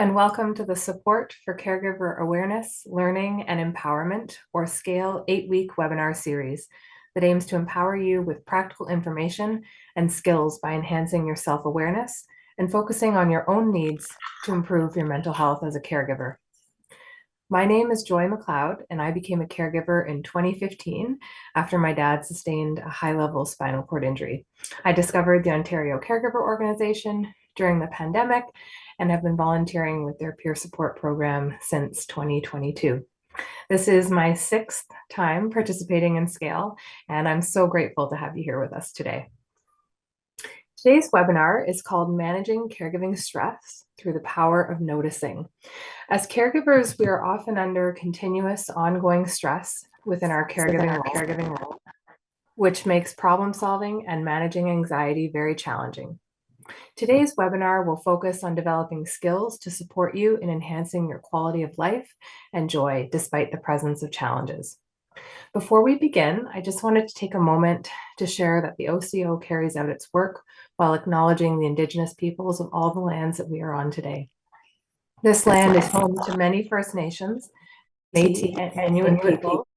and welcome to the Support for Caregiver Awareness, Learning, and Empowerment, or SCALE 8-week webinar series that aims to empower you with practical information and skills by enhancing your self-awareness and focusing on your own needs to improve your mental health as a caregiver. My name is Joy McLeod, and I became a caregiver in 2015 after my dad sustained a high-level spinal cord injury. I discovered the Ontario Caregiver Organization during the pandemic and have been volunteering with their peer support program since 2022. This is my 6th time participating in SCALE, and I'm so grateful to have you here with us today. Today's webinar is called Managing Caregiving Stress Through the Power of Noticing. As caregivers, we are often under continuous ongoing stress within our caregiving role, which makes problem solving and managing anxiety very challenging. Today's webinar will focus on developing skills to support you in enhancing your quality of life and joy despite the presence of challenges. Before we begin, I just wanted to take a moment to share that the OCO carries out its work while acknowledging the Indigenous peoples of all the lands that we are on today. This land is home to many First Nations, Métis, and Inuit people,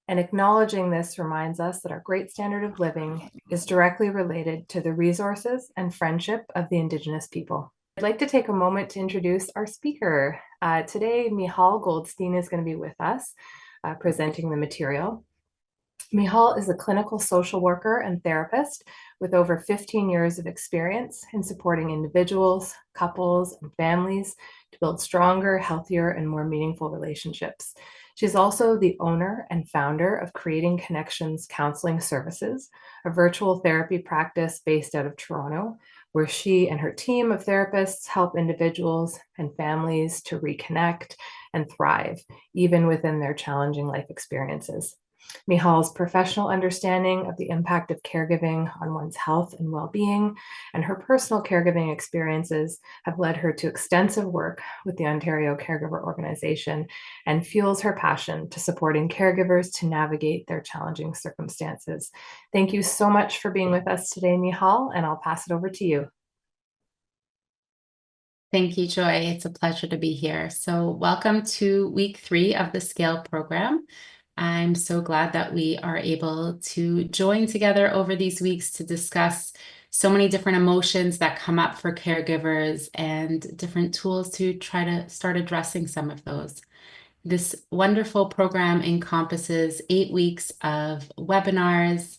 and acknowledging this reminds us that our great standard of living is directly related to the resources and friendship of the Indigenous people. I'd like to take a moment to introduce our speaker. Today, Michal Goldstein is going to be with us, presenting the material. Michal is a clinical social worker and therapist with over 15 years of experience in supporting individuals, couples, and families to build stronger, healthier, and more meaningful relationships. She's also the owner and founder of Creating Connections Counseling Services, a virtual therapy practice based out of Toronto, where she and her team of therapists help individuals and families to reconnect and thrive, even within their challenging life experiences. Michal's professional understanding of the impact of caregiving on one's health and well-being and her personal caregiving experiences have led her to extensive work with the Ontario Caregiver Organization and fuels her passion to supporting caregivers to navigate their challenging circumstances. Thank you so much for being with us today, Michal, and I'll pass it over to you. Thank you, Joy. It's a pleasure to be here. So welcome to week 3 of the SCALE program. I'm so glad that we are able to join together over these weeks to discuss so many different emotions that come up for caregivers and different tools to try to start addressing some of those. This wonderful program encompasses 8 weeks of webinars,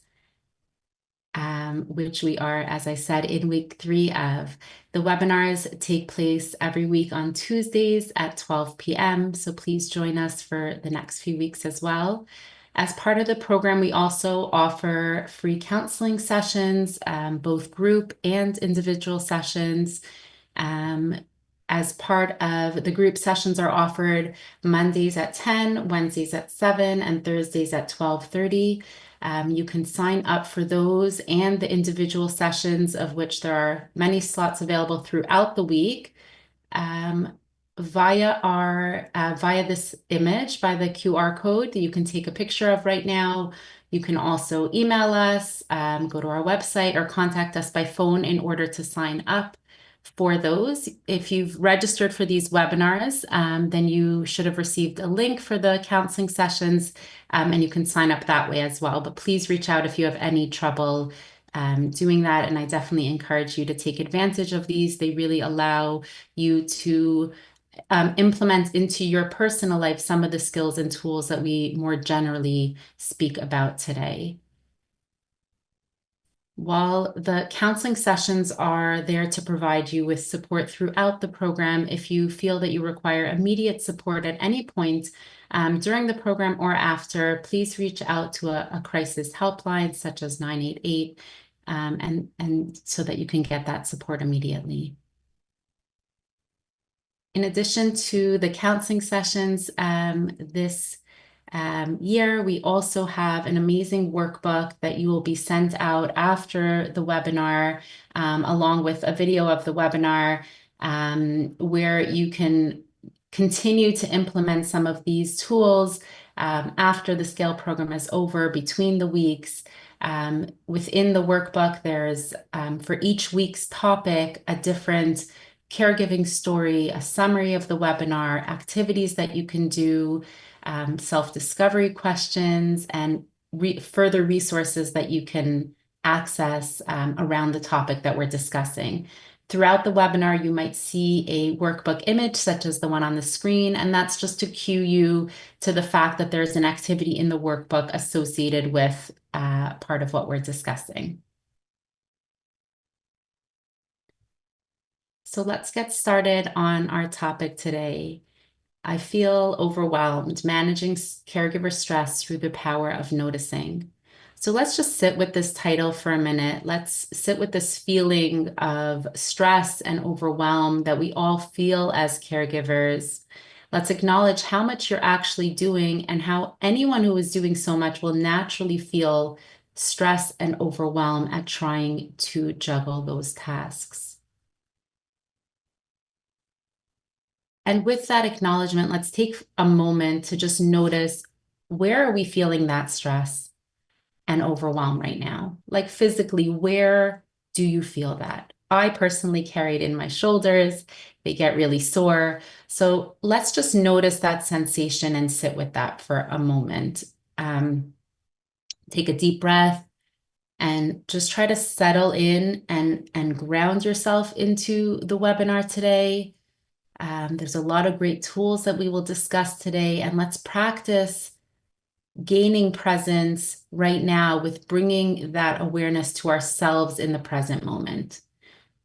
which we are, as I said, in week 3 of. The webinars take place every week on Tuesdays at 12 p.m. So please join us for the next few weeks as well. As part of the program, we also offer free counseling sessions, both group and individual sessions. As part of the group sessions are offered Mondays at 10, Wednesdays at 7, and Thursdays at 12:30. You can sign up for those and the individual sessions, of which there are many slots available throughout the week, via this image, by the QR code that you can take a picture of right now. You can also email us, go to our website, or contact us by phone in order to sign up for those. If you've registered for these webinars, then you should have received a link for the counseling sessions, and you can sign up that way as well. But please reach out if you have any trouble doing that, and I definitely encourage you to take advantage of these. They really allow you to implement into your personal life some of the skills and tools that we more generally speak about today. While the counseling sessions are there to provide you with support throughout the program, if you feel that you require immediate support at any point during the program or after, please reach out to a crisis helpline such as 988, and so that you can get that support immediately. In addition to the counseling sessions, this year, we also have an amazing workbook that you will be sent out after the webinar, along with a video of the webinar, where you can continue to implement some of these tools after the SCALE program is over, between the weeks. Within the workbook, there's, for each week's topic, a different caregiving story, a summary of the webinar, activities that you can do, self-discovery questions, and further resources that you can access around the topic that we're discussing. Throughout the webinar, you might see a workbook image such as the one on the screen, and that's just to cue you to the fact that there's an activity in the workbook associated with part of what we're discussing. So let's get started on our topic today. I feel overwhelmed, managing caregiver stress through the power of noticing. So let's just sit with this title for a minute. Let's sit with this feeling of stress and overwhelm that we all feel as caregivers. Let's acknowledge how much you're actually doing and how anyone who is doing so much will naturally feel stress and overwhelm at trying to juggle those tasks. And with that acknowledgement, let's take a moment to just notice, where are we feeling that stress and overwhelm right now? Like physically, where do you feel that? I personally carry it in my shoulders. They get really sore. So let's just notice that sensation and sit with that for a moment. Take a deep breath and just try to settle in and ground yourself into the webinar today. There's a lot of great tools that we will discuss today, and let's practice gaining presence right now with bringing that awareness to ourselves in the present moment.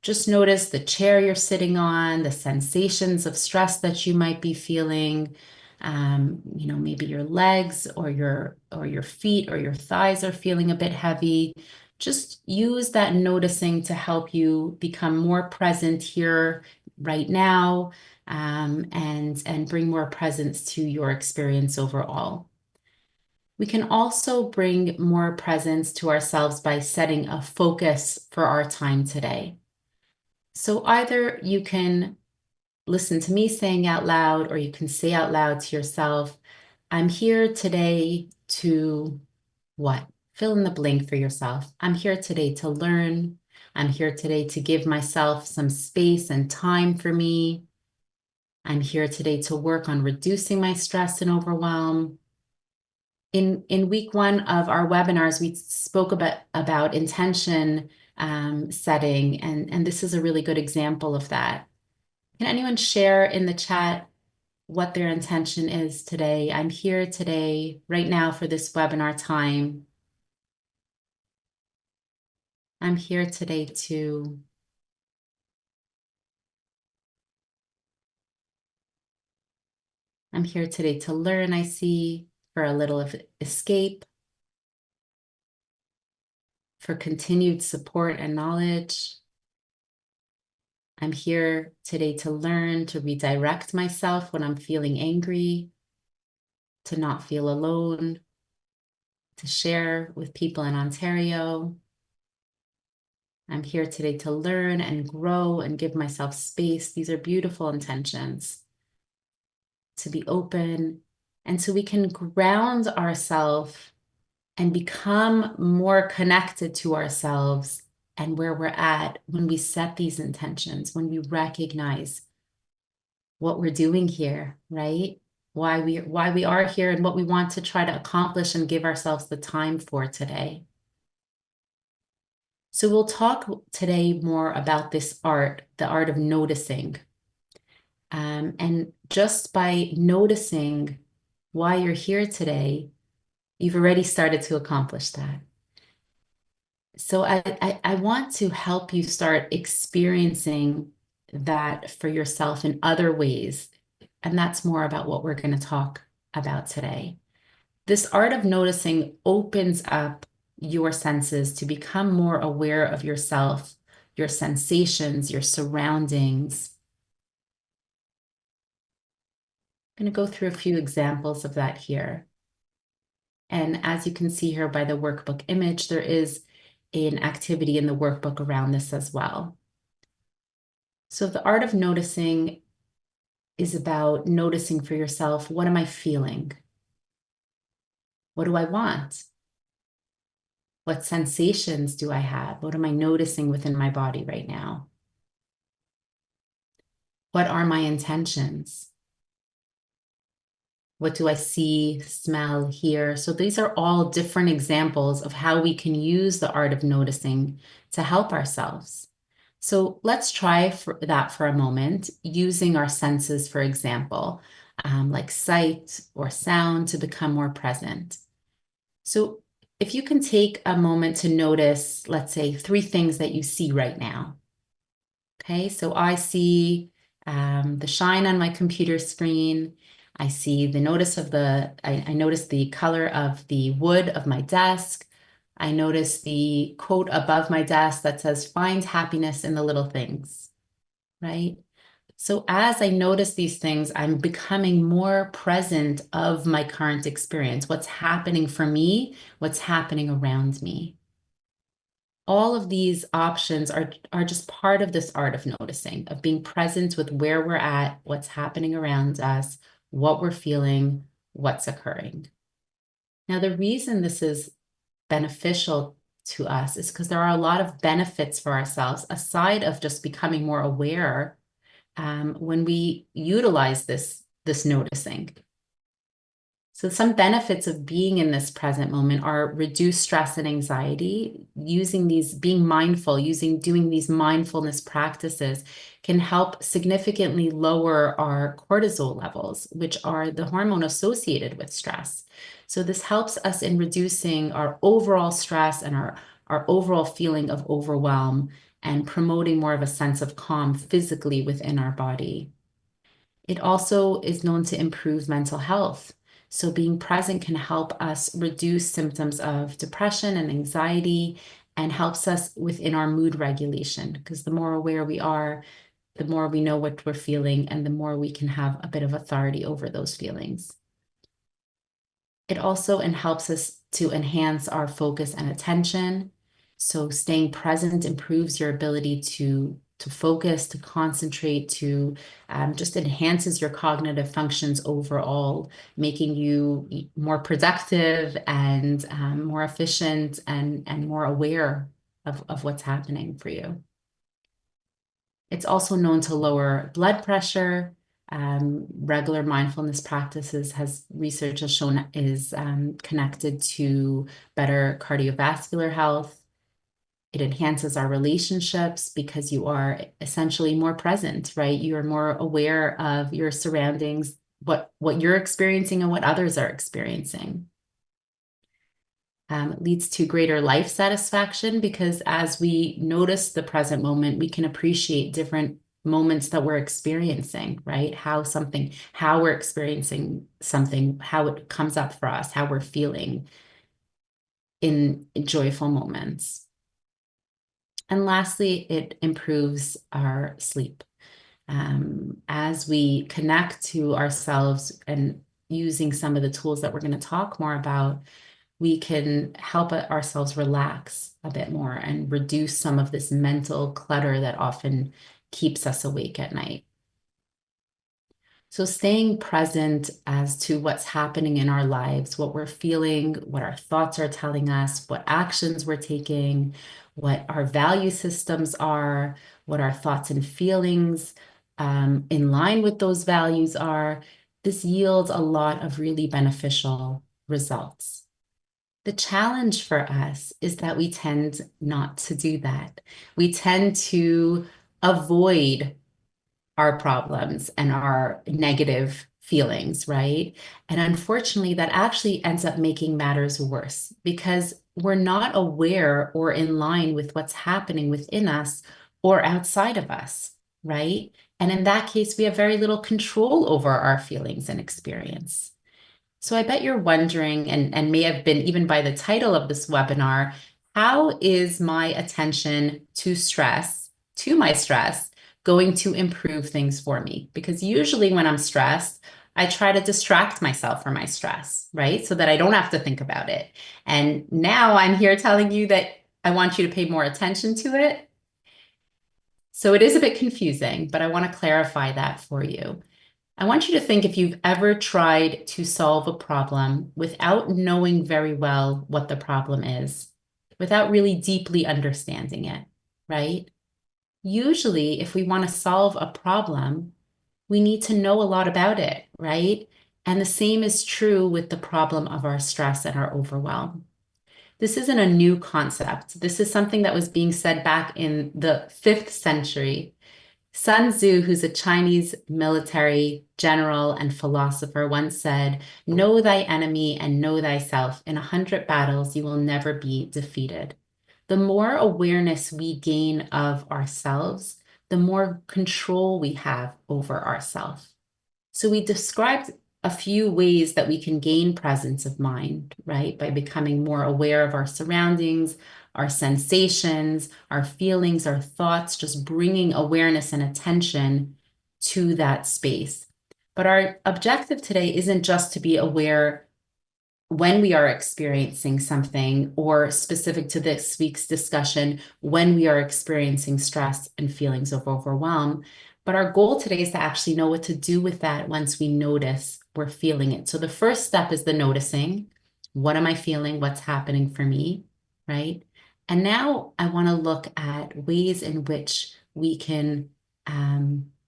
Just notice the chair you're sitting on, the sensations of stress that you might be feeling. Maybe your legs or your feet or your thighs are feeling a bit heavy. Just use that noticing to help you become more present here right now, and bring more presence to your experience overall. We can also bring more presence to ourselves by setting a focus for our time today. So either you can listen to me saying out loud, or you can say out loud to yourself, I'm here today to what? Fill in the blank for yourself. I'm here today to learn. I'm here today to give myself some space and time for me. I'm here today to work on reducing my stress and overwhelm. In week 1 of our webinars, we spoke about intention setting, and this is a really good example of that. Can anyone share in the chat what their intention is today? I'm here today, right now, for this webinar time. I'm here today to... I'm here today to learn, I see, for a little of escape, for continued support and knowledge. I'm here today to learn, to redirect myself when I'm feeling angry, to not feel alone, to share with people in Ontario. I'm here today to learn and grow and give myself space. These are beautiful intentions. To be open, and so we can ground ourselves and become more connected to ourselves and where we're at when we set these intentions, when we recognize what we're doing here, right? Why we are here and what we want to try to accomplish and give ourselves the time for today. So we'll talk today more about this art, the art of noticing. And just by noticing why you're here today, you've already started to accomplish that. So I want to help you start experiencing that for yourself in other ways. And that's more about what we're going to talk about today. This art of noticing opens up your senses to become more aware of yourself, your sensations, your surroundings. I'm going to go through a few examples of that here. And as you can see here by the workbook image, there is an activity in the workbook around this as well. So the art of noticing is about noticing for yourself, what am I feeling? What do I want? What sensations do I have? What am I noticing within my body right now? What are my intentions? What do I see, smell, hear? So these are all different examples of how we can use the art of noticing to help ourselves. So let's try that for a moment, using our senses, for example, like sight or sound, to become more present. So if you can take a moment to notice, let's say, 3 things that you see right now. Okay, so I see the shine on my computer screen. I see the I notice the color of the wood of my desk. I notice the quote above my desk that says, "Find happiness in the little things," right? So as I notice these things, I'm becoming more present of my current experience, what's happening for me, what's happening around me. All of these options are just part of this art of noticing, of being present with where we're at, what's happening around us, what we're feeling, what's occurring. Now, the reason this is beneficial to us is because there are a lot of benefits for ourselves, aside of just becoming more aware when we utilize this noticing. So some benefits of being in this present moment are reduced stress and anxiety. Being mindful, doing these mindfulness practices can help significantly lower our cortisol levels, which are the hormone associated with stress. So this helps us in reducing our overall stress and our overall feeling of overwhelm, and promoting more of a sense of calm physically within our body. It also is known to improve mental health. So being present can help us reduce symptoms of depression and anxiety, and helps us within our mood regulation, because the more aware we are, the more we know what we're feeling, and the more we can have a bit of authority over those feelings. It also helps us to enhance our focus and attention. So staying present improves your ability to focus, to concentrate, to just enhances your cognitive functions overall, making you more productive and more efficient, and more aware of what's happening for you. It's also known to lower blood pressure. Regular mindfulness practices, research has shown, is connected to better cardiovascular health. It enhances our relationships because you are essentially more present, right? You are more aware of your surroundings, what you're experiencing and what others are experiencing. It leads to greater life satisfaction, because as we notice the present moment, we can appreciate different moments that we're experiencing, right? How we're experiencing something, how it comes up for us, how we're feeling in joyful moments. And lastly, it improves our sleep. As we connect to ourselves and using some of the tools that we're going to talk more about, we can help ourselves relax a bit more and reduce some of this mental clutter that often keeps us awake at night. So staying present as to what's happening in our lives, what we're feeling, what our thoughts are telling us, what actions we're taking, what our value systems are, what our thoughts and feelings in line with those values are, this yields a lot of really beneficial results. The challenge for us is that we tend not to do that. We tend to avoid our problems and our negative feelings, right? And unfortunately, that actually ends up making matters worse, because we're not aware or in line with what's happening within us or outside of us, right? And in that case, we have very little control over our feelings and experience. So I bet you're wondering, and may have been even by the title of this webinar, how is my attention to my stress, going to improve things for me? Because usually when I'm stressed, I try to distract myself from my stress, right? So that I don't have to think about it. And now I'm here telling you that I want you to pay more attention to it. So it is a bit confusing, but I want to clarify that for you. I want you to think if you've ever tried to solve a problem without knowing very well what the problem is, without really deeply understanding it, right? Usually, if we want to solve a problem, we need to know a lot about it, right? And the same is true with the problem of our stress and our overwhelm. This isn't a new concept. This is something that was being said back in the 5th century. Sun Tzu, who's a Chinese military general and philosopher, once said, "Know thy enemy and know thyself. In 100 battles, you will never be defeated." The more awareness we gain of ourselves, the more control we have over ourselves. So we described a few ways that we can gain presence of mind, right? By becoming more aware of our surroundings, our sensations, our feelings, our thoughts, just bringing awareness and attention to that space. But our objective today isn't just to be aware when we are experiencing something, or specific to this week's discussion, when we are experiencing stress and feelings of overwhelm. But our goal today is to actually know what to do with that once we notice we're feeling it. So the first step is the noticing. What am I feeling? What's happening for me, right? And now I want to look at ways in which we can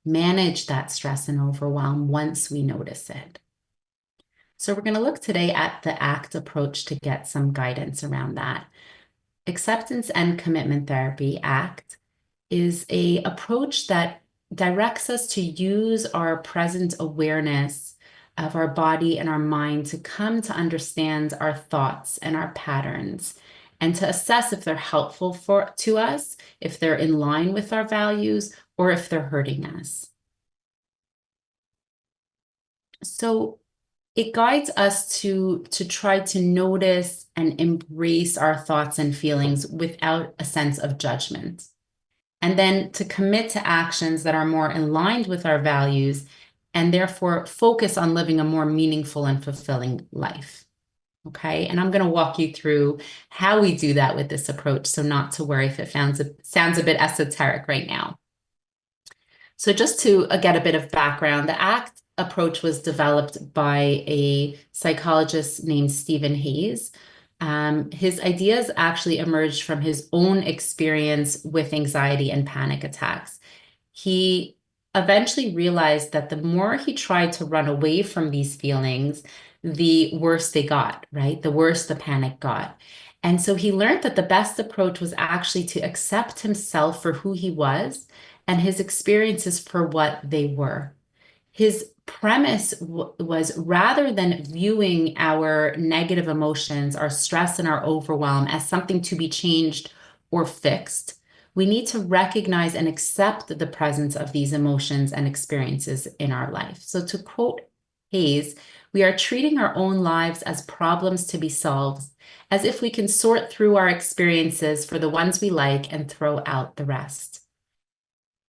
manage that stress and overwhelm once we notice it. So we're going to look today at the ACT approach to get some guidance around that. Acceptance and Commitment Therapy, ACT, is an approach that directs us to use our present awareness of our body and our mind to come to understand our thoughts and our patterns, and to assess if they're helpful to us, if they're in line with our values, or if they're hurting us. So it guides us to try to notice and embrace our thoughts and feelings without a sense of judgment. And then to commit to actions that are more aligned with our values, and therefore focus on living a more meaningful and fulfilling life. Okay, and I'm going to walk you through how we do that with this approach, so not to worry if it sounds a bit esoteric right now. So just to get a bit of background, the ACT approach was developed by a psychologist named Stephen Hayes. His ideas actually emerged from his own experience with anxiety and panic attacks. He eventually realized that the more he tried to run away from these feelings, the worse they got, right? The worse the panic got. And so he learned that the best approach was actually to accept himself for who he was and his experiences for what they were. His premise was, rather than viewing our negative emotions, our stress and our overwhelm as something to be changed or fixed, we need to recognize and accept the presence of these emotions and experiences in our life. So to quote Hayes, we are treating our own lives as problems to be solved, as if we can sort through our experiences for the ones we like and throw out the rest.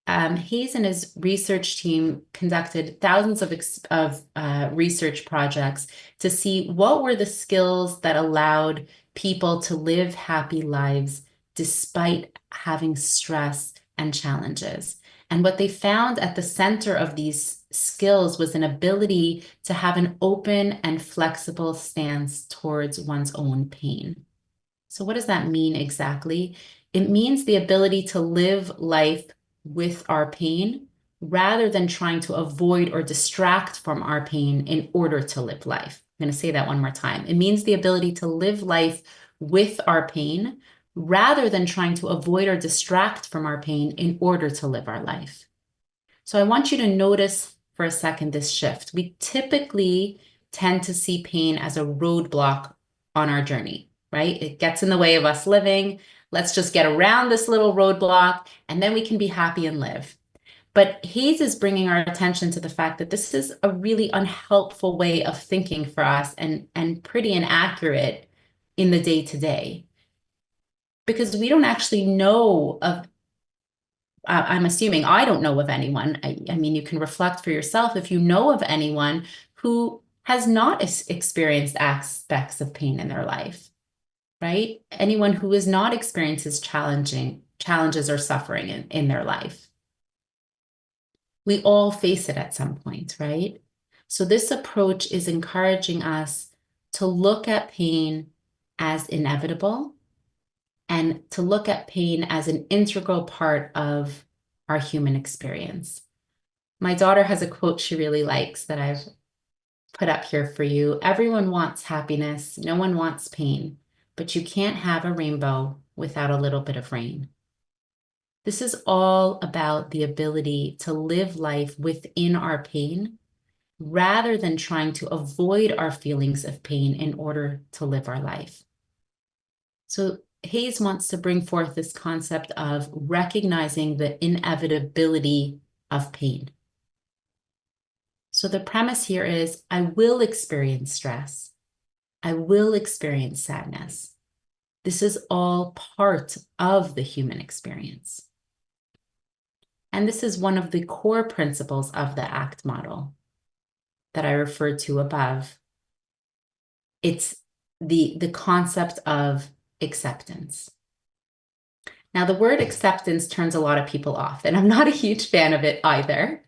Hayes and his research team conducted thousands of research projects to see what were the skills that allowed people to live happy lives despite having stress and challenges. And what they found at the center of these skills was an ability to have an open and flexible stance towards one's own pain. So what does that mean exactly? It means the ability to live life with our pain rather than trying to avoid or distract from our pain in order to live life. I'm going to say that one more time. It means the ability to live life with our pain rather than trying to avoid or distract from our pain in order to live our life. So I want you to notice for a second this shift. We typically tend to see pain as a roadblock on our journey, right? It gets in the way of us living. Let's just get around this little roadblock and then we can be happy and live. But Hayes is bringing our attention to the fact that this is a really unhelpful way of thinking for us, and pretty inaccurate in the day-to-day. Because we don't actually know of, I'm assuming I don't know of anyone. I mean, you can reflect for yourself if you know of anyone who has not experienced aspects of pain in their life, right? Anyone who has not experienced challenges or suffering in their life. We all face it at some point, right? So this approach is encouraging us to look at pain as inevitable and to look at pain as an integral part of our human experience. My daughter has a quote she really likes that I've put up here for you. Everyone wants happiness. No one wants pain, but you can't have a rainbow without a little bit of rain. This is all about the ability to live life within our pain rather than trying to avoid our feelings of pain in order to live our life. So Hayes wants to bring forth this concept of recognizing the inevitability of pain. So the premise here is I will experience stress. I will experience sadness. This is all part of the human experience. And this is one of the core principles of the ACT model that I referred to above. It's the concept of acceptance. Now, the word acceptance turns a lot of people off, and I'm not a huge fan of it either.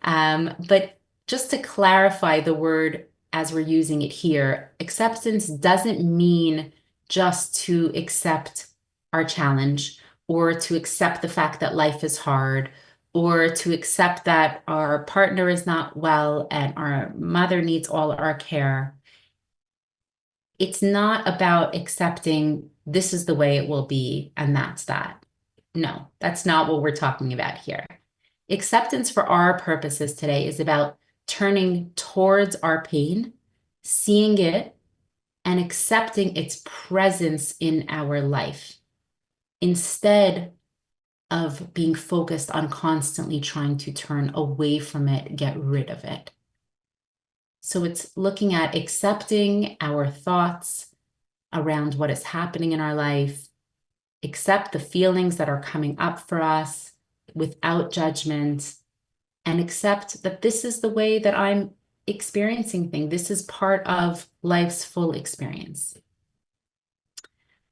But just to clarify the word as we're using it here, acceptance doesn't mean just to accept our challenge or to accept the fact that life is hard or to accept that our partner is not well and our mother needs all our care. It's not about accepting this is the way it will be and that's that. No, that's not what we're talking about here. Acceptance for our purposes today is about turning towards our pain, seeing it, and accepting its presence in our life instead of being focused on constantly trying to turn away from it, get rid of it. So it's looking at accepting our thoughts around what is happening in our life, accept the feelings that are coming up for us without judgment, and accept that this is the way that I'm experiencing things. This is part of life's full experience.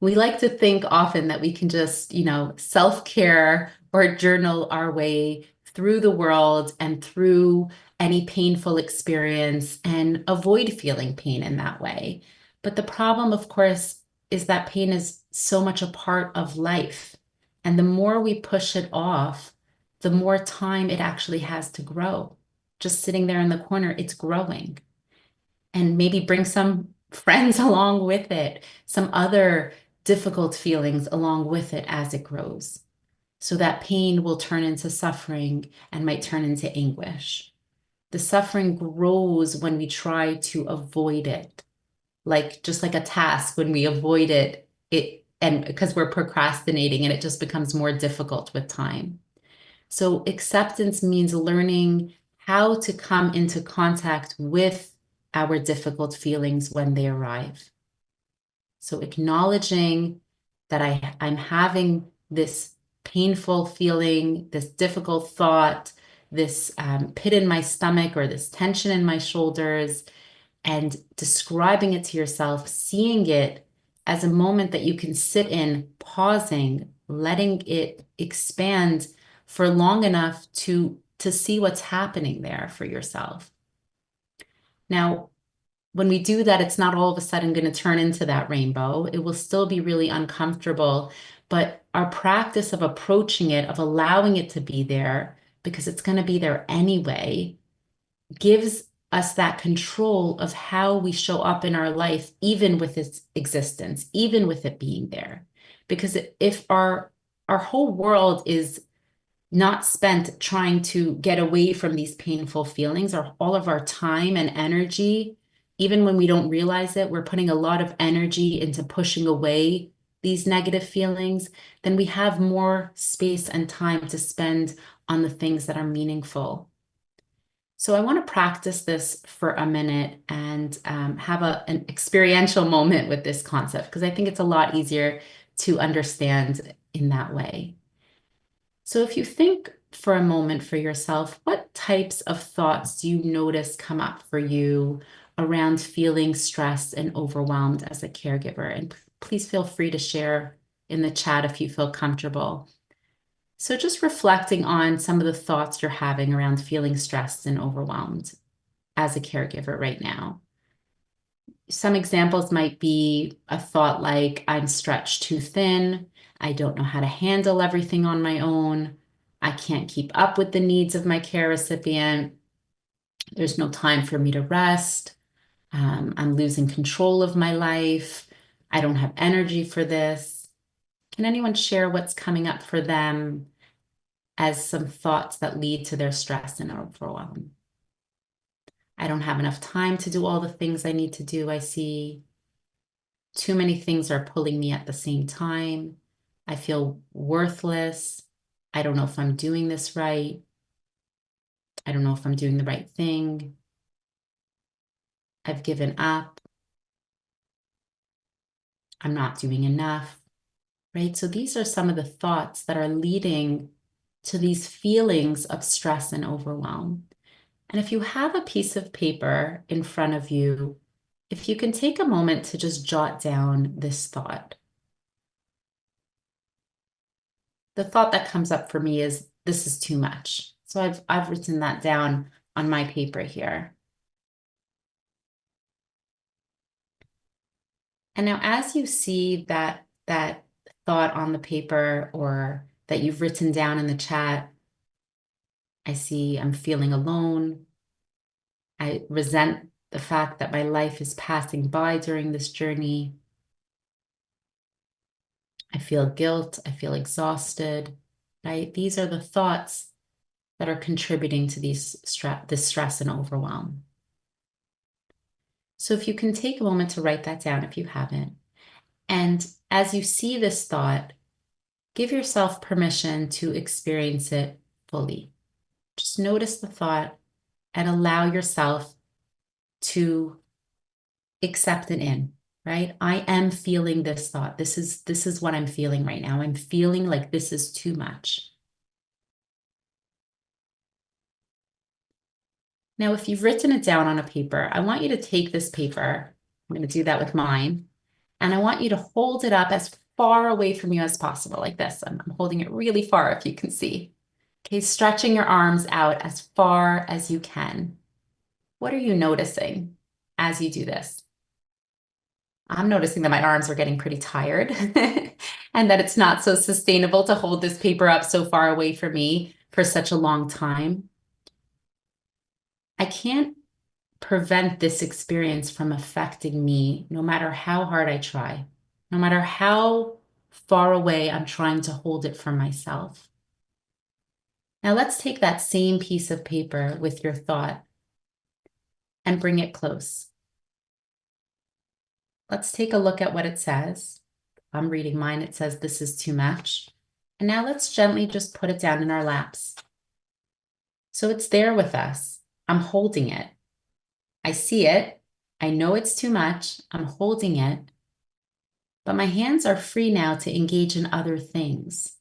We like to think often that we can just, self-care or journal our way through the world and through any painful experience and avoid feeling pain in that way. But the problem, of course, is that pain is so much a part of life. And the more we push it off, the more time it actually has to grow. Just sitting there in the corner, it's growing. And maybe bring some friends along with it, some other difficult feelings along with it as it grows. So that pain will turn into suffering and might turn into anguish. The suffering grows when we try to avoid it, just like a task, when we avoid it, and because we're procrastinating and it just becomes more difficult with time. So acceptance means learning how to come into contact with our difficult feelings when they arrive. So acknowledging that I'm having this painful feeling, this difficult thought, this pit in my stomach or this tension in my shoulders, and describing it to yourself, seeing it as a moment that you can sit in, pausing, letting it expand for long enough to see what's happening there for yourself. Now, when we do that, it's not all of a sudden going to turn into that rainbow. It will still be really uncomfortable, but our practice of approaching it, of allowing it to be there, because it's going to be there anyway, gives us that control of how we show up in our life, even with its existence, even with it being there. Because if our whole world is not spent trying to get away from these painful feelings, or all of our time and energy, even when we don't realize it, we're putting a lot of energy into pushing away these negative feelings, then we have more space and time to spend on the things that are meaningful. So I want to practice this for a minute and have an experiential moment with this concept, because I think it's a lot easier to understand in that way. So if you think for a moment for yourself, what types of thoughts do you notice come up for you around feeling stressed and overwhelmed as a caregiver? And please feel free to share in the chat if you feel comfortable. So just reflecting on some of the thoughts you're having around feeling stressed and overwhelmed as a caregiver right now. Some examples might be a thought like, I'm stretched too thin. I don't know how to handle everything on my own. I can't keep up with the needs of my care recipient. There's no time for me to rest. I'm losing control of my life. I don't have energy for this. Can anyone share what's coming up for them as some thoughts that lead to their stress and overwhelm? I don't have enough time to do all the things I need to do. I see too many things are pulling me at the same time. I feel worthless. I don't know if I'm doing this right. I don't know if I'm doing the right thing. I've given up. I'm not doing enough, right? So these are some of the thoughts that are leading to these feelings of stress and overwhelm. And if you have a piece of paper in front of you, if you can take a moment to just jot down this thought. The thought that comes up for me is, this is too much. So I've written that down on my paper here. And now as you see that thought on the paper or that you've written down in the chat, I see I'm feeling alone. I resent the fact that my life is passing by during this journey. I feel guilt. I feel exhausted, right? These are the thoughts that are contributing to this stress and overwhelm. So if you can take a moment to write that down if you haven't. And as you see this thought, give yourself permission to experience it fully. Just notice the thought and allow yourself to accept it in, right? I am feeling this thought. This is what I'm feeling right now. I'm feeling like this is too much. Now, if you've written it down on a paper, I want you to take this paper. I'm going to do that with mine. And I want you to hold it up as far away from you as possible, like this. I'm holding it really far, if you can see. Okay, stretching your arms out as far as you can. What are you noticing as you do this? I'm noticing that my arms are getting pretty tired and that it's not so sustainable to hold this paper up so far away from me for such a long time. I can't prevent this experience from affecting me no matter how hard I try, no matter how far away I'm trying to hold it from myself. Now let's take that same piece of paper with your thought and bring it close. Let's take a look at what it says. I'm reading mine. It says, this is too much. And now let's gently just put it down in our laps. So it's there with us. I'm holding it. I see it. I know it's too much. I'm holding it. But my hands are free now to engage in other things.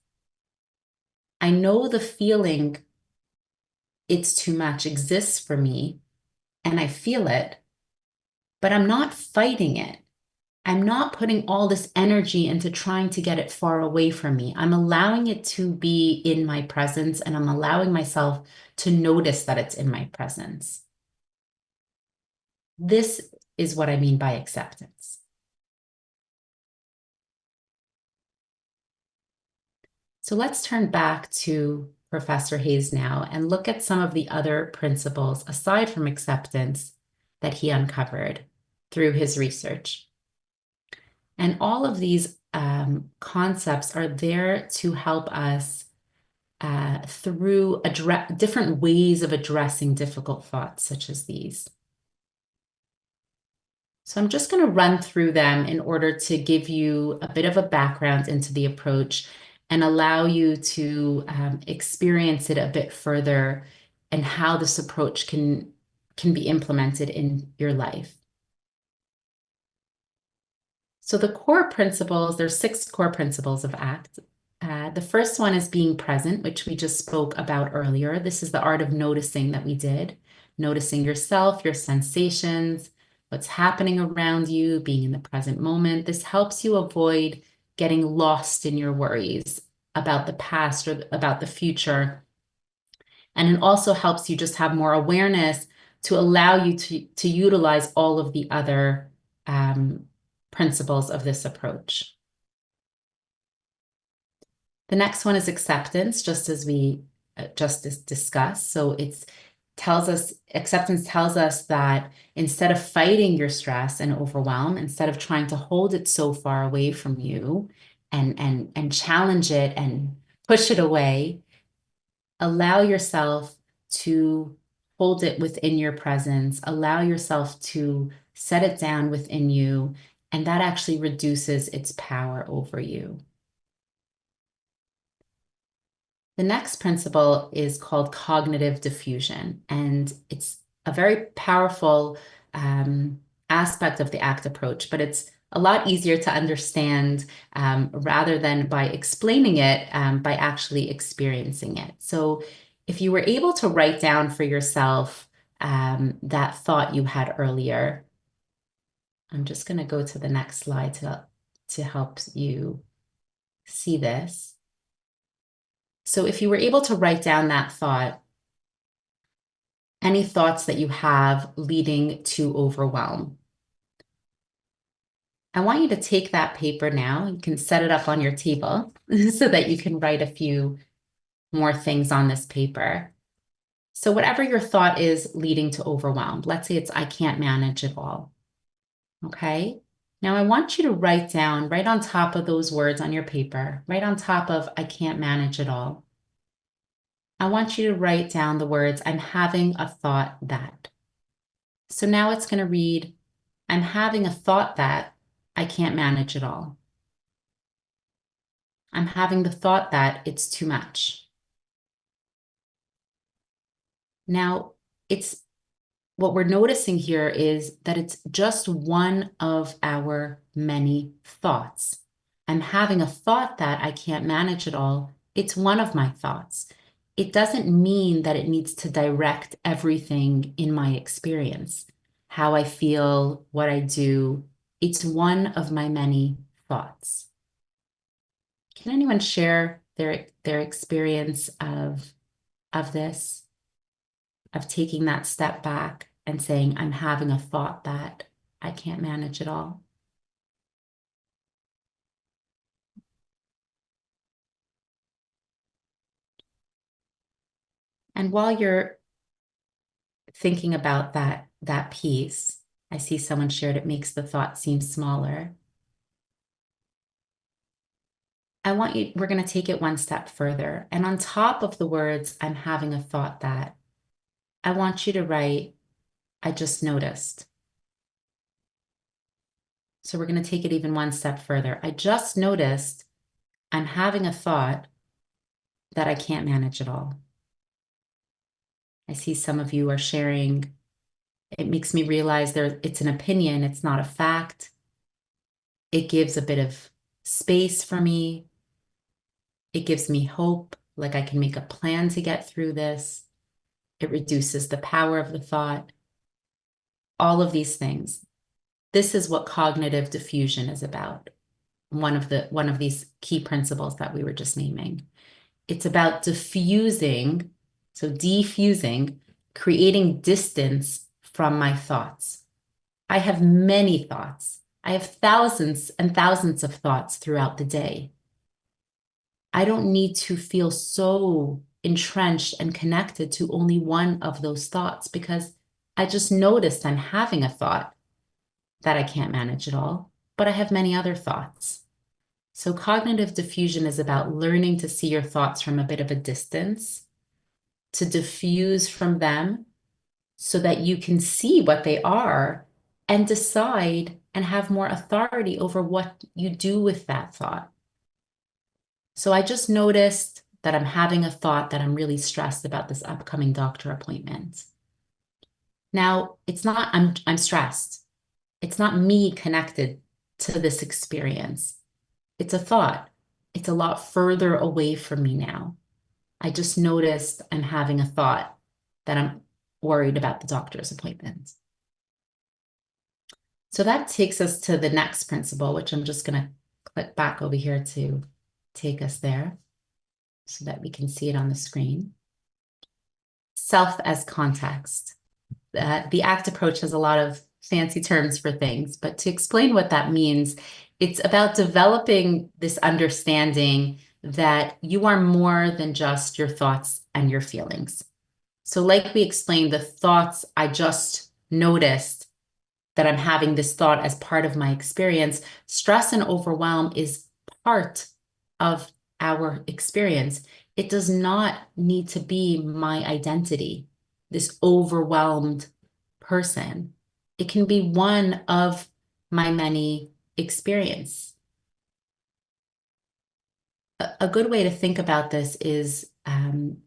I know the feeling it's too much exists for me, and I feel it, but I'm not fighting it. I'm not putting all this energy into trying to get it far away from me. I'm allowing it to be in my presence, and I'm allowing myself to notice that it's in my presence. This is what I mean by acceptance. So let's turn back to Professor Hayes now and look at some of the other principles aside from acceptance that he uncovered through his research. And all of these concepts are there to help us through different ways of addressing difficult thoughts such as these. So I'm just going to run through them in order to give you a bit of a background into the approach and allow you to experience it a bit further and how this approach can be implemented in your life. So the core principles, there's 6 core principles of ACT. The first one is being present, which we just spoke about earlier. This is the art of noticing that we did. Noticing yourself, your sensations, what's happening around you, being in the present moment. This helps you avoid getting lost in your worries about the past or about the future. And it also helps you just have more awareness to allow you to utilize all of the other principles of this approach. The next one is acceptance, just as we just discussed. So acceptance tells us that instead of fighting your stress and overwhelm, instead of trying to hold it so far away from you and challenge it and push it away, allow yourself to hold it within your presence, allow yourself to set it down within you, and that actually reduces its power over you. The next principle is called cognitive diffusion, and it's a very powerful aspect of the ACT approach, but it's a lot easier to understand rather than by explaining it, by actually experiencing it. So if you were able to write down for yourself that thought you had earlier, I'm just going to go to the next slide to help you see this. So if you were able to write down that thought, any thoughts that you have leading to overwhelm, I want you to take that paper now. You can set it up on your table so that you can write a few more things on this paper. So whatever your thought is leading to overwhelm, let's say it's I can't manage it all. Okay? Now I want you to write down right on top of those words on your paper, right on top of I can't manage it all, I want you to write down the words, I'm having a thought that. So now it's going to read, I'm having a thought that I can't manage it all. I'm having the thought that it's too much. Now, what we're noticing here is that it's just one of our many thoughts. I'm having a thought that I can't manage it all. It's one of my thoughts. It doesn't mean that it needs to direct everything in my experience, how I feel, what I do. It's one of my many thoughts. Can anyone share their experience of this, of taking that step back and saying, I'm having a thought that I can't manage it all? And while you're thinking about that piece, I see someone shared it makes the thought seem smaller. We're going to take it one step further. And on top of the words, I'm having a thought that, I want you to write, I just noticed. So we're going to take it even one step further. I just noticed I'm having a thought that I can't manage it all. I see some of you are sharing. It makes me realize it's an opinion, it's not a fact. It gives a bit of space for me. It gives me hope, like I can make a plan to get through this. It reduces the power of the thought. All of these things. This is what cognitive diffusion is about. One of these key principles that we were just naming. It's about diffusing, so defusing, creating distance from my thoughts. I have many thoughts. I have thousands and thousands of thoughts throughout the day. I don't need to feel so entrenched and connected to only one of those thoughts because I just noticed I'm having a thought that I can't manage it all, but I have many other thoughts. So cognitive diffusion is about learning to see your thoughts from a bit of a distance, to diffuse from them so that you can see what they are and decide and have more authority over what you do with that thought. So I just noticed that I'm having a thought that I'm really stressed about this upcoming doctor appointment. Now, it's not I'm stressed. It's not me connected to this experience. It's a thought. It's a lot further away from me now. I just noticed I'm having a thought that I'm worried about the doctor's appointment. So that takes us to the next principle, which I'm just going to click back over here to take us there so that we can see it on the screen. Self as context. The ACT approach has a lot of fancy terms for things, but to explain what that means, it's about developing this understanding that you are more than just your thoughts and your feelings. So, like we explained, the thoughts, I just noticed that I'm having this thought as part of my experience. Stress and overwhelm is part of our experience. It does not need to be my identity, this overwhelmed person. It can be one of my many experience. A good way to think about this is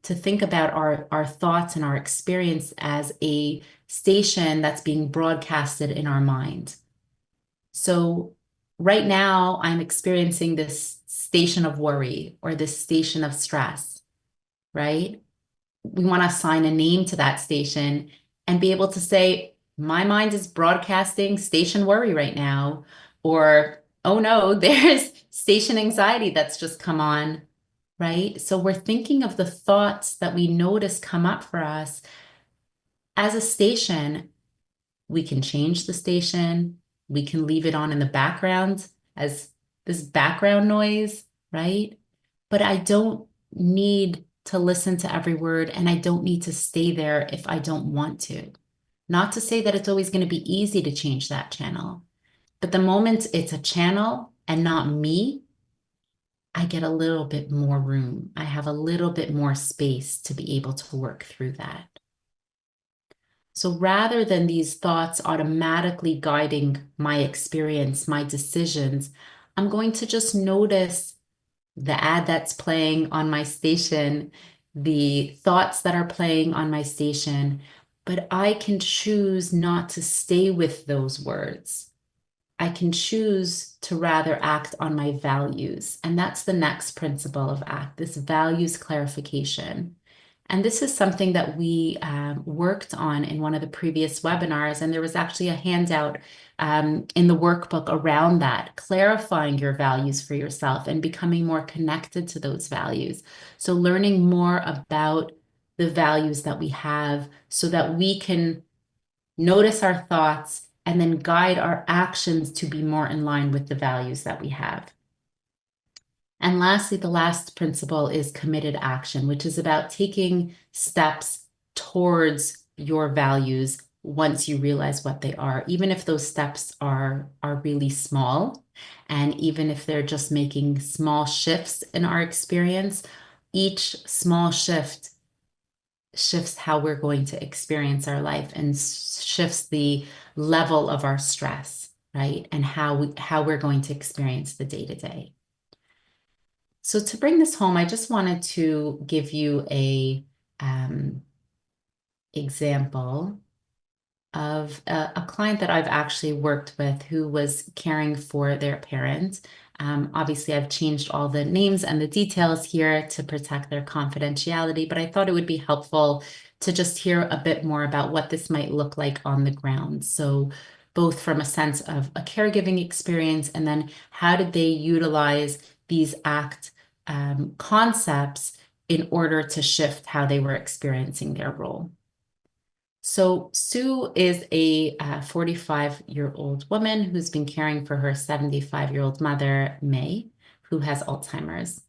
to think about our thoughts and our experience as a station that's being broadcasted in our mind. So right now, I'm experiencing this station of worry or this station of stress, right? We want to assign a name to that station and be able to say, my mind is broadcasting station worry right now, or oh no, there's station anxiety that's just come on, right? So we're thinking of the thoughts that we notice come up for us as a station. We can change the station. We can leave it on in the background as this background noise, right? But I don't need to listen to every word, and I don't need to stay there if I don't want to. Not to say that it's always going to be easy to change that channel, but the moment it's a channel and not me, I get a little bit more room. I have a little bit more space to be able to work through that. So rather than these thoughts automatically guiding my experience, my decisions, I'm going to just notice the ad that's playing on my station, the thoughts that are playing on my station, but I can choose not to stay with those words. I can choose to rather act on my values. And that's the next principle of ACT, this values clarification. And this is something that we worked on in one of the previous webinars. And there was actually a handout in the workbook around that, clarifying your values for yourself and becoming more connected to those values. So learning more about the values that we have so that we can notice our thoughts and then guide our actions to be more in line with the values that we have. And lastly, the last principle is committed action, which is about taking steps towards your values once you realize what they are, even if those steps are really small, and even if they're just making small shifts in our experience, each small shift shifts how we're going to experience our life and shifts the level of our stress, right? And how we're going to experience the day to day. So to bring this home, I just wanted to give you a example of a client that I've actually worked with who was caring for their parent. Obviously, I've changed all the names and the details here to protect their confidentiality, but I thought it would be helpful to just hear a bit more about what this might look like on the ground. So both from a sense of a caregiving experience and then how did they utilize these ACT concepts in order to shift how they were experiencing their role. So Sue is a 45-year-old woman who's been caring for her 75-year-old mother, May, who has Alzheimer's.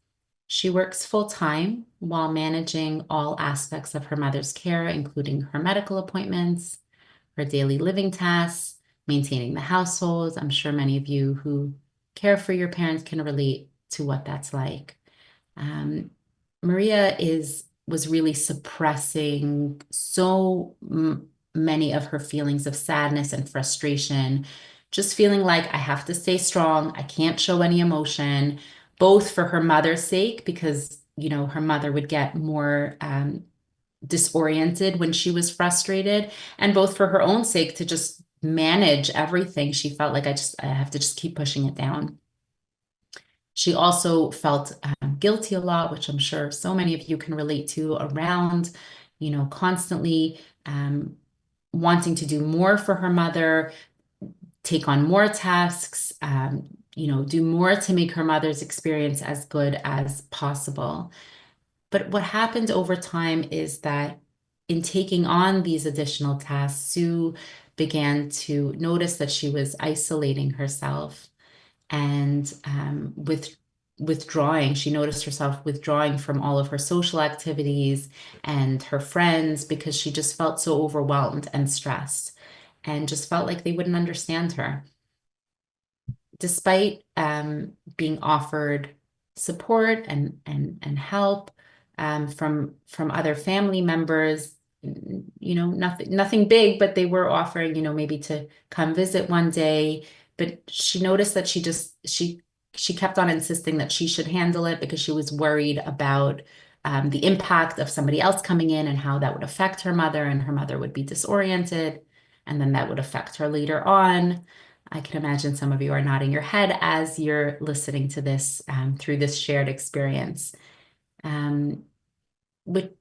She works full-time while managing all aspects of her mother's care, including her medical appointments, her daily living tasks, maintaining the household. I'm sure many of you who care for your parents can relate to what that's like. Maria was really suppressing so many of her feelings of sadness and frustration, just feeling like I have to stay strong. I can't show any emotion, both for her mother's sake, because, you know, her mother would get more disoriented when she was frustrated, and both for her own sake to just manage everything. She felt like I have to just keep pushing it down. She also felt guilty a lot, which I'm sure so many of you can relate to around, you know, constantly wanting to do more for her mother, take on more tasks, you know, do more to make her mother's experience as good as possible. But what happened over time is that in taking on these additional tasks, Sue began to notice that she was isolating herself and withdrawing. She noticed herself withdrawing from all of her social activities and her friends because she just felt so overwhelmed and stressed and just felt like they wouldn't understand her. Despite being offered support and help from other family members, nothing big, but they were offering, maybe to come visit one day. But she noticed that she kept on insisting that she should handle it because she was worried about the impact of somebody else coming in and how that would affect her mother, and her mother would be disoriented, and then that would affect her later on. I can imagine some of you are nodding your head as you're listening to this through this shared experience. But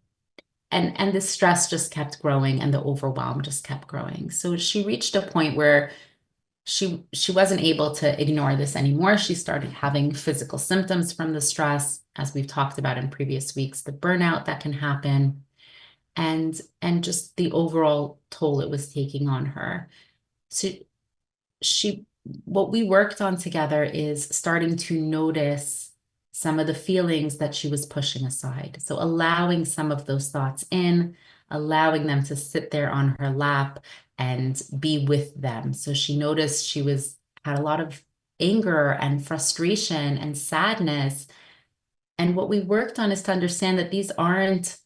and the stress just kept growing and the overwhelm just kept growing. So she reached a point where she wasn't able to ignore this anymore. She started having physical symptoms from the stress, as we've talked about in previous weeks, the burnout that can happen, and just the overall toll it was taking on her. So what we worked on together is starting to notice some of the feelings that she was pushing aside. So allowing some of those thoughts in, allowing them to sit there on her lap and be with them. So she noticed she had a lot of anger and frustration and sadness. And what we worked on is to understand that these aren't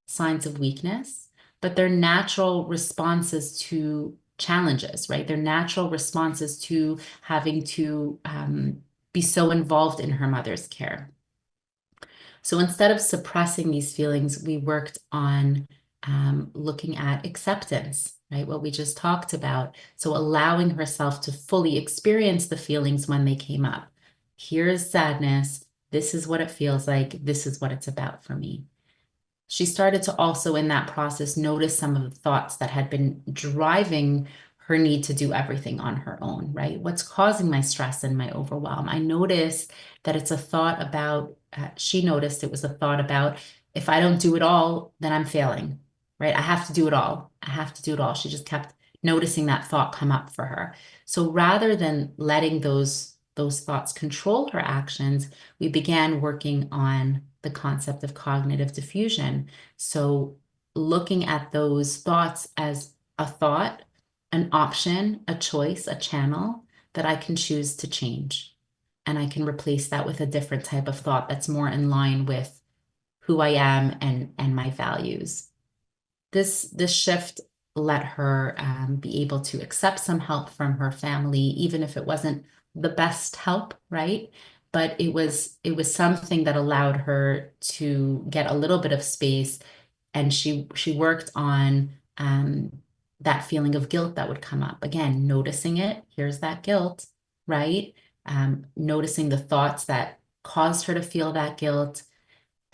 signs of weakness, but they're natural responses to challenges, right? They're natural responses to having to be so involved in her mother's care. So instead of suppressing these feelings, we worked on looking at acceptance, right? What we just talked about. So allowing herself to fully experience the feelings when they came up. Here's sadness. This is what it feels like. This is what it's about for me. She started to also, in that process, notice some of the thoughts that had been driving her need to do everything on her own, right? What's causing my stress and my overwhelm? I noticed that it's a thought about, she noticed it was a thought about, if I don't do it all, then I'm failing, right? I have to do it all. I have to do it all. She just kept noticing that thought come up for her. So rather than letting those thoughts control her actions, we began working on the concept of cognitive diffusion. So looking at those thoughts as a thought, an option, a choice, a channel that I can choose to change. And I can replace that with a different type of thought that's more in line with who I am and my values. This shift let her be able to accept some help from her family, even if it wasn't the best help, right? But it was something that allowed her to get a little bit of space, and she worked on that feeling of guilt that would come up. Again, noticing it, here's that guilt, right? Noticing the thoughts that caused her to feel that guilt.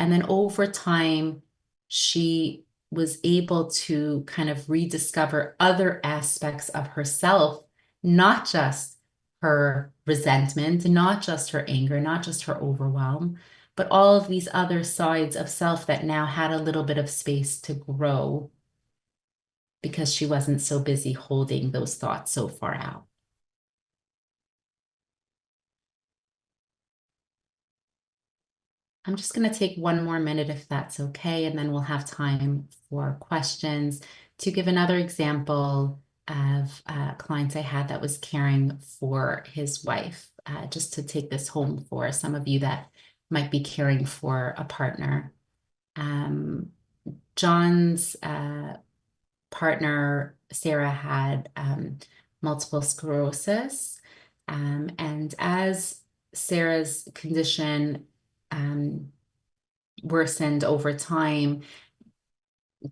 And then over time, she was able to kind of rediscover other aspects of herself, not just her resentment, not just her anger, not just her overwhelm, but all of these other sides of self that now had a little bit of space to grow because she wasn't so busy holding those thoughts so far out. I'm just going to take one more minute if that's okay, and then we'll have time for questions. To give another example of a client I had that was caring for his wife, just to take this home for some of you that might be caring for a partner. John's partner, Sarah, had multiple sclerosis. And as Sarah's condition worsened over time,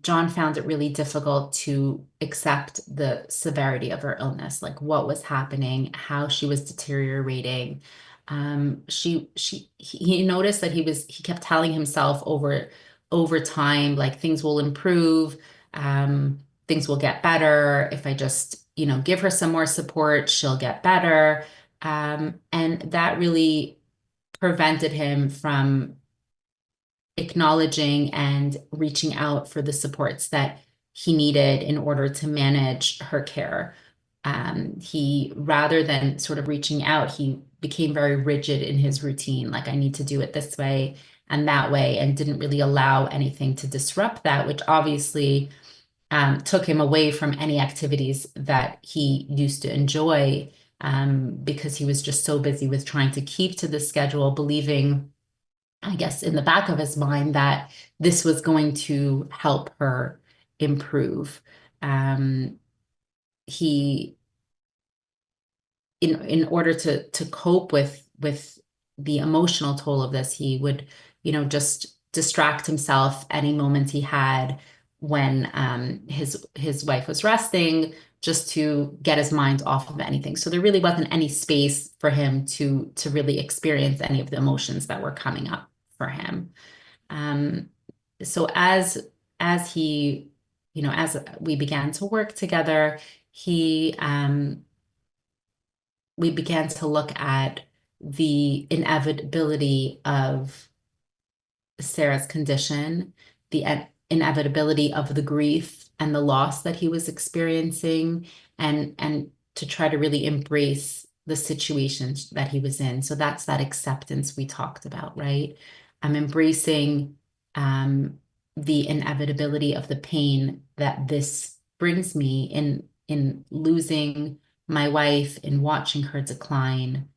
John found it really difficult to accept the severity of her illness, like what was happening, how she was deteriorating. He noticed that he kept telling himself over time, like things will improve, things will get better. If I just, give her some more support, she'll get better. And that really prevented him from acknowledging and reaching out for the supports that he needed in order to manage her care. He, rather than sort of reaching out, he became very rigid in his routine. Like, I need to do it this way and that way, and didn't really allow anything to disrupt that, which obviously took him away from any activities that he used to enjoy, because he was just so busy with trying to keep to the schedule, believing, I guess, in the back of his mind that this was going to help her improve. He in order to cope with the emotional toll of this, he would, just distract himself any moment he had when his wife was resting, just to get his mind off of anything. So there really wasn't any space for him to really experience any of the emotions that were coming up for him. Um, so as he, as we began to work together, he we began to look at the inevitability of Sarah's condition, the inevitability of the grief and the loss that he was experiencing, and to try to really embrace the situations that he was in. So that's that acceptance we talked about, right? I'm embracing the inevitability of the pain that this brings me in losing my wife, in watching her decline.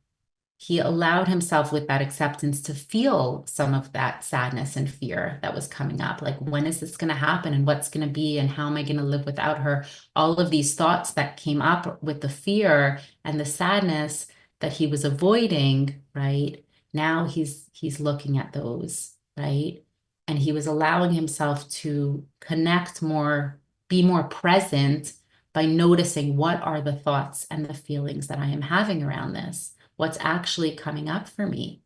He allowed himself, with that acceptance, to feel some of that sadness and fear that was coming up. Like, when is this going to happen, and what's going to be, and how am I going to live without her? All of these thoughts that came up with the fear and the sadness that he was avoiding, right? Now he's looking at those, right? And he was allowing himself to connect more, be more present by noticing, what are the thoughts and the feelings that I am having around this? What's actually coming up for me?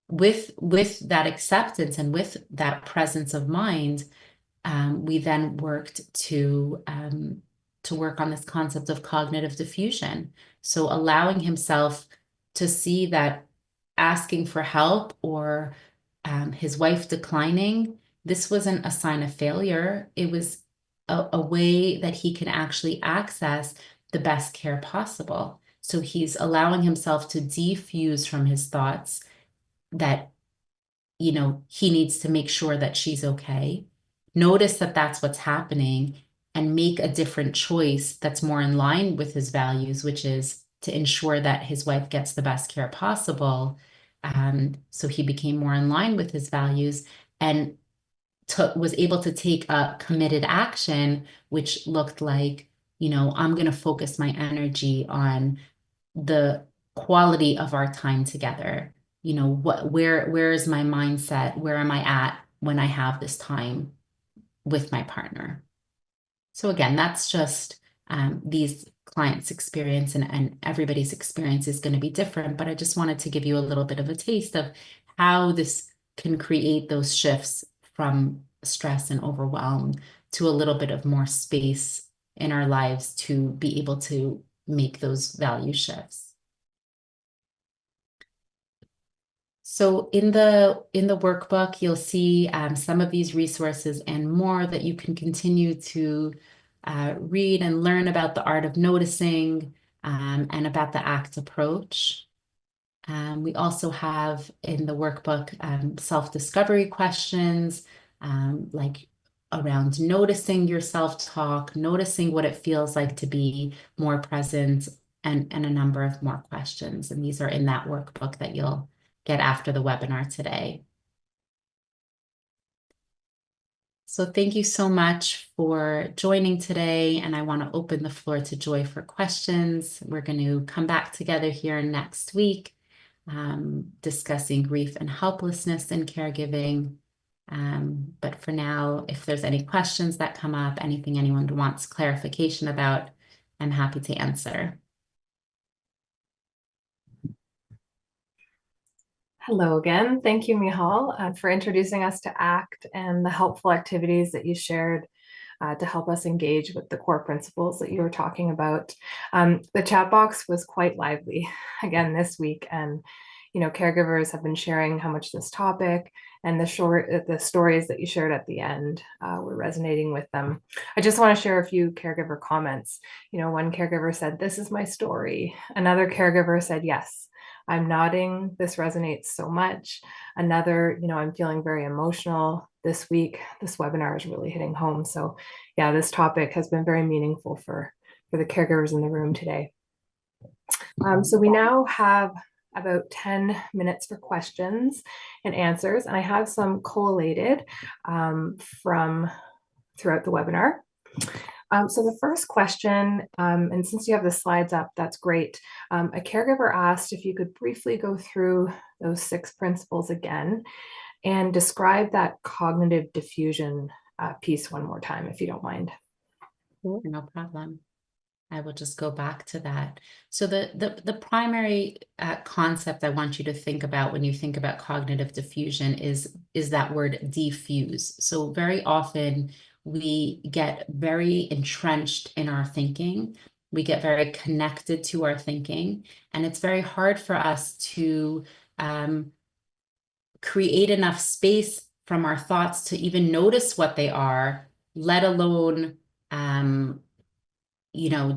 With that acceptance and with that presence of mind, we then worked to work on this concept of cognitive diffusion. So allowing himself to see that asking for help, or his wife declining, this wasn't a sign of failure. It was a way that he can actually access the best care possible. So he's allowing himself to defuse from his thoughts that, he needs to make sure that she's okay. Notice that that's what's happening, and make a different choice that's more in line with his values, which is to ensure that his wife gets the best care possible. So he became more in line with his values, and was able to take a committed action, which looked like, I'm going to focus my energy on the quality of our time together. Where is my mindset? Where am I at when I have this time with my partner? So again, that's just these clients' experience, and everybody's experience is going to be different, but I just wanted to give you a little bit of a taste of how this can create those shifts from stress and overwhelm to a little bit of more space in our lives to be able to make those value shifts. So in the workbook, you'll see some of these resources and more that you can continue to read and learn about the art of noticing, and about the ACT approach. We also have in the workbook self-discovery questions, like around noticing your self-talk, noticing what it feels like to be more present, and a number of more questions. And these are in that workbook that you'll get after the webinar today. So thank you so much for joining today, and I want to open the floor to Joy for questions. We're going to come back together here next week, discussing grief and helplessness in caregiving. But for now, if there's any questions that come up, anything anyone wants clarification about, I'm happy to answer. Hello again. Thank you, Michal, for introducing us to ACT and the helpful activities that you shared to help us engage with the core principles that you were talking about. The chat box was quite lively again this week, and caregivers have been sharing how much this topic and the stories that you shared at the end were resonating with them. I just want to share a few caregiver comments. One caregiver said, "This is my story." Another caregiver said, "Yes, I'm nodding. This resonates so much." Another, "I'm feeling very emotional this week. This webinar is really hitting home." So yeah, this topic has been very meaningful for the caregivers in the room today. So we now have about 10 minutes for questions and answers, and I have some collated from throughout the webinar. So the first question, and since you have the slides up, that's great. A caregiver asked if you could briefly go through those 6 principles again and describe that cognitive diffusion piece one more time, if you don't mind. No problem. I will just go back to that. So the primary concept I want you to think about when you think about cognitive diffusion is that word diffuse. So very often we get very entrenched in our thinking. We get very connected to our thinking, and it's very hard for us to create enough space from our thoughts to even notice what they are, let alone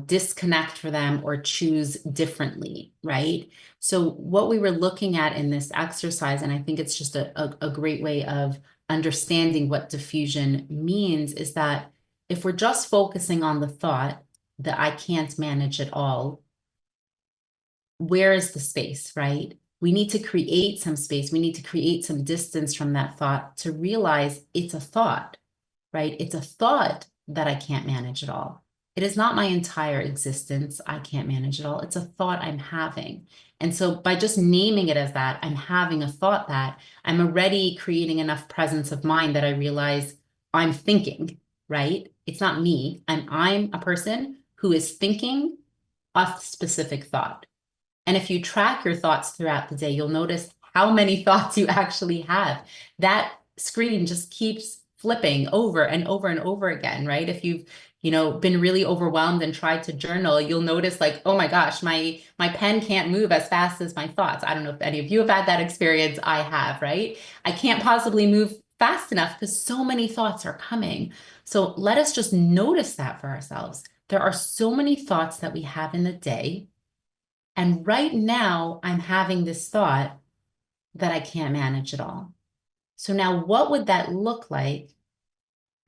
disconnect for them or choose differently, right? So what we were looking at in this exercise, and I think it's just a great way of understanding what diffusion means, is that if we're just focusing on the thought that I can't manage it all, where is the space, right? We need to create some space. We need to create some distance from that thought to realize it's a thought, right? It's a thought that I can't manage it all. It is not my entire existence. I can't manage it all. It's a thought I'm having. And so by just naming it as that, I'm having a thought, that I'm already creating enough presence of mind that I realize I'm thinking, right? It's not me. I'm a person who is thinking a specific thought. And if you track your thoughts throughout the day, you'll notice how many thoughts you actually have. That screen just keeps flipping over and over and over again, right? If you've been really overwhelmed and tried to journal, you'll notice like, oh my gosh, my pen can't move as fast as my thoughts. I don't know if any of you have had that experience. I have, right? I can't possibly move fast enough because so many thoughts are coming. So let us just notice that for ourselves. There are so many thoughts that we have in the day. And right now, I'm having this thought that I can't manage it all. So now what would that look like,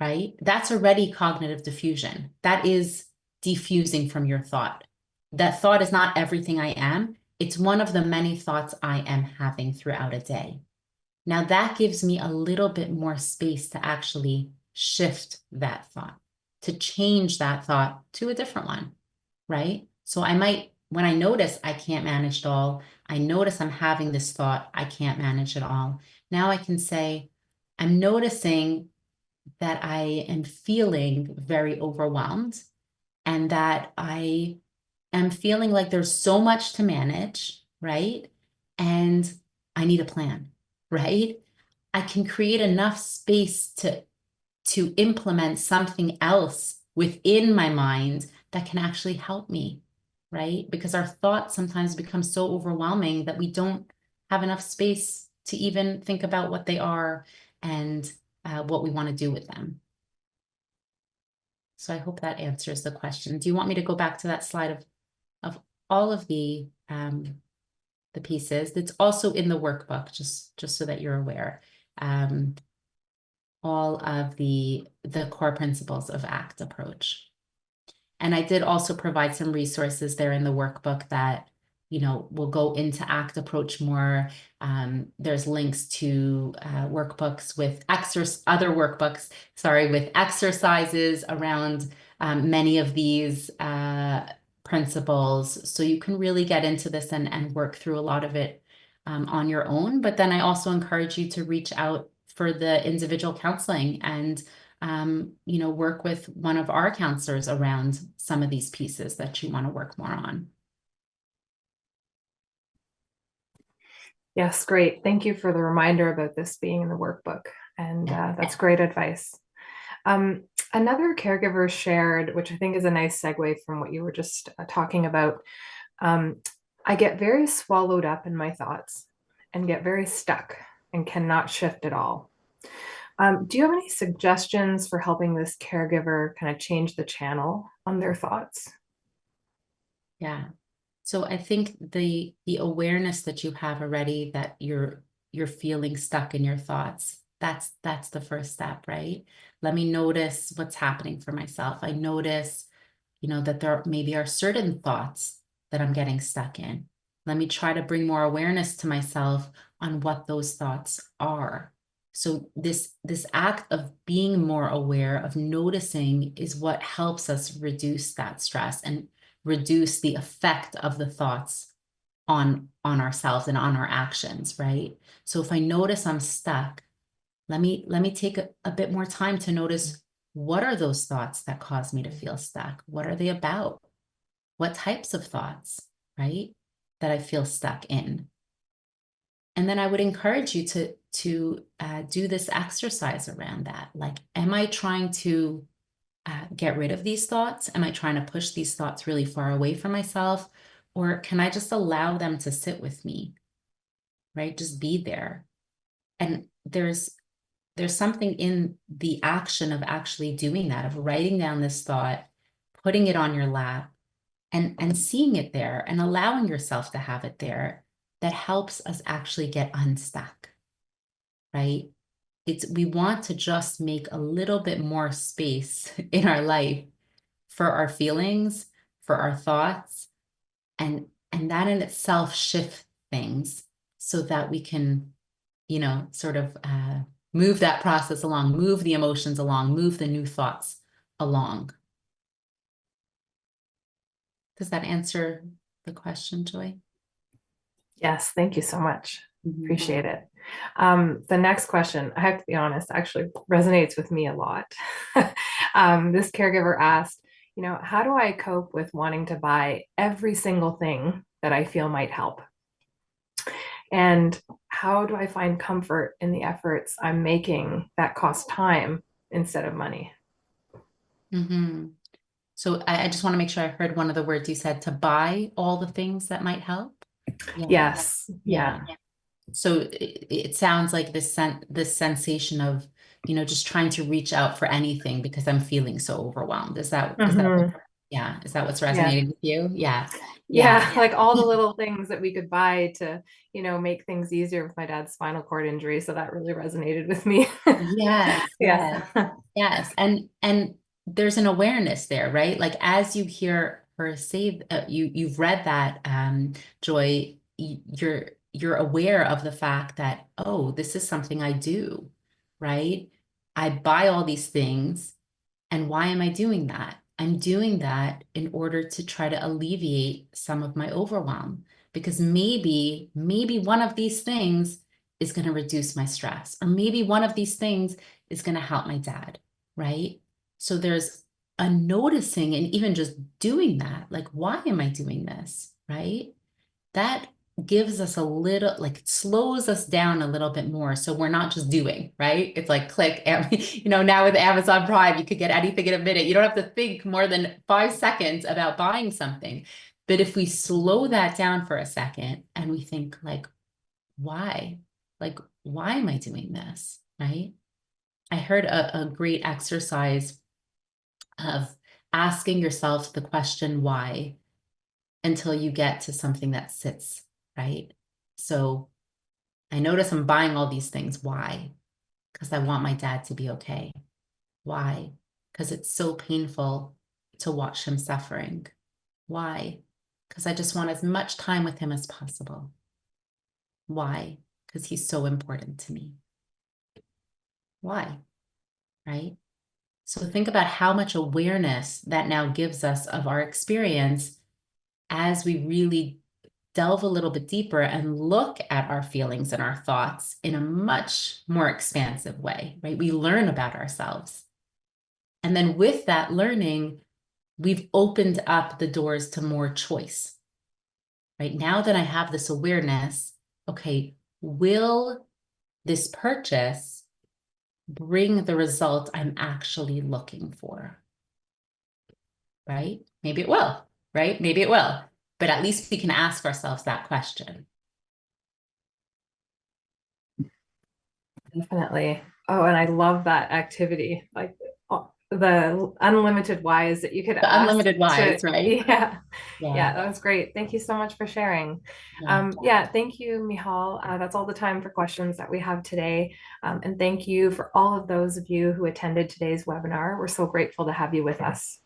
right? That's already cognitive diffusion. That is diffusing from your thought. That thought is not everything I am. It's one of the many thoughts I am having throughout a day. Now that gives me a little bit more space to actually shift that thought, to change that thought to a different one, right? So I might, when I notice I can't manage it all, I notice I'm having this thought, I can't manage it all. Now I can say, I'm noticing that I am feeling very overwhelmed and that I am feeling like there's so much to manage, right? And I need a plan, right? I can create enough space to implement something else within my mind that can actually help me, right? Because our thoughts sometimes become so overwhelming that we don't have enough space to even think about what they are and what we want to do with them. So I hope that answers the question. Do you want me to go back to that slide of all of the pieces? That's also in the workbook, just so that you're aware. All of the core principles of ACT approach. And I did also provide some resources there in the workbook that, will go into ACT approach more. There's links to workbooks with other workbooks, with exercises around many of these principles. So you can really get into this and work through a lot of it on your own. But then I also encourage you to reach out for the individual counseling and work with one of our counselors around some of these pieces that you want to work more on. Yes, great. Thank you for the reminder about this being in the workbook. And that's great advice. Another caregiver shared, which I think is a nice segue from what you were just talking about. I get very swallowed up in my thoughts. and get very stuck and cannot shift at all. Do you have any suggestions for helping this caregiver kind of change the channel on their thoughts? Yeah. So I think the awareness that you have already that you're feeling stuck in your thoughts, that's the first step, right? Let me notice what's happening for myself. I notice, that there maybe are certain thoughts that I'm getting stuck in. Let me try to bring more awareness to myself on what those thoughts are. So this act of being more aware, of noticing, is what helps us reduce that stress and reduce the effect of the thoughts on ourselves and on our actions, right? So if I notice I'm stuck, let me take a bit more time to notice, what are those thoughts that cause me to feel stuck? What are they about? What types of thoughts, right, that I feel stuck in? And then I would encourage you to do this exercise around that. Like, am I trying to get rid of these thoughts? Am I trying to push these thoughts really far away from myself? Or can I just allow them to sit with me, right? Just be there. And there's something in the action of actually doing that, of writing down this thought, putting it on your lap, and seeing it there and allowing yourself to have it there, that helps us actually get unstuck, right? We want to just make a little bit more space in our life for our feelings, for our thoughts, and that in itself shift things so that we can, sort of move that process along, move the emotions along, move the new thoughts along. Does that answer the question, Joy? Yes, thank you so much. Mhm. Appreciate it. The next question, I have to be honest, actually resonates with me a lot. This caregiver asked, how do I cope with wanting to buy every single thing that I feel might help? And how do I find comfort in the efforts I'm making that cost time instead of money? Mhm. So I just want to make sure I heard one of the words you said, to buy all the things that might help. Yeah. Yes, Yeah. yeah. So it sounds like this sensation of, just trying to reach out for anything because I'm feeling so overwhelmed. Mhm. Yeah, is that what's Yeah. resonating with you? Yeah. Yeah. Yeah, like all the little things that we could buy to, make things easier with my dad's spinal cord injury. So that really resonated with me. Yes, Yes. yes, yes. And there's an awareness there, right? Like, as you hear her say, you've read that, Joy, you're aware of the fact that, oh, this is something I do, right? I buy all these things, and why am I doing that? I'm doing that in order to try to alleviate some of my overwhelm, because maybe one of these things is going to reduce my stress, or maybe one of these things is going to help my dad, right? So there's a noticing, and even just doing that, like, why am I doing this, right? That gives us a little, like, it slows us down a little bit more. So we're not just doing, right? It's like click, now with Amazon Prime, you could get anything in a minute. You don't have to think more than 5 seconds about buying something. But if we slow that down for a second and we think, like, why? Like, why am I doing this? Right? I heard a great exercise of asking yourself the question, why, until you get to something that sits, right? So I notice I'm buying all these things. Why? Because I want my dad to be okay. Why? Because it's so painful to watch him suffering. Why? Because I just want as much time with him as possible. Why? Because he's so important to me. Why? Right? So think about how much awareness that now gives us of our experience as we really delve a little bit deeper and look at our feelings and our thoughts in a much more expansive way, right? We learn about ourselves. And then with that learning, we've opened up the doors to more choice, right? Now that I have this awareness, okay, will this purchase bring the result I'm actually looking for, right? Maybe it will, right? Maybe it will. But at least we can ask ourselves that question. Definitely. Oh, and I love that activity. Like the unlimited whys that you could The ask unlimited to, whys, right? yeah. Yeah. Yeah, that was great. Thank you so much for sharing. Yeah. Yeah, thank you, Michal. That's all the time for questions that we have today. And thank you for all of those of you who attended today's webinar. We're so grateful to have you with us.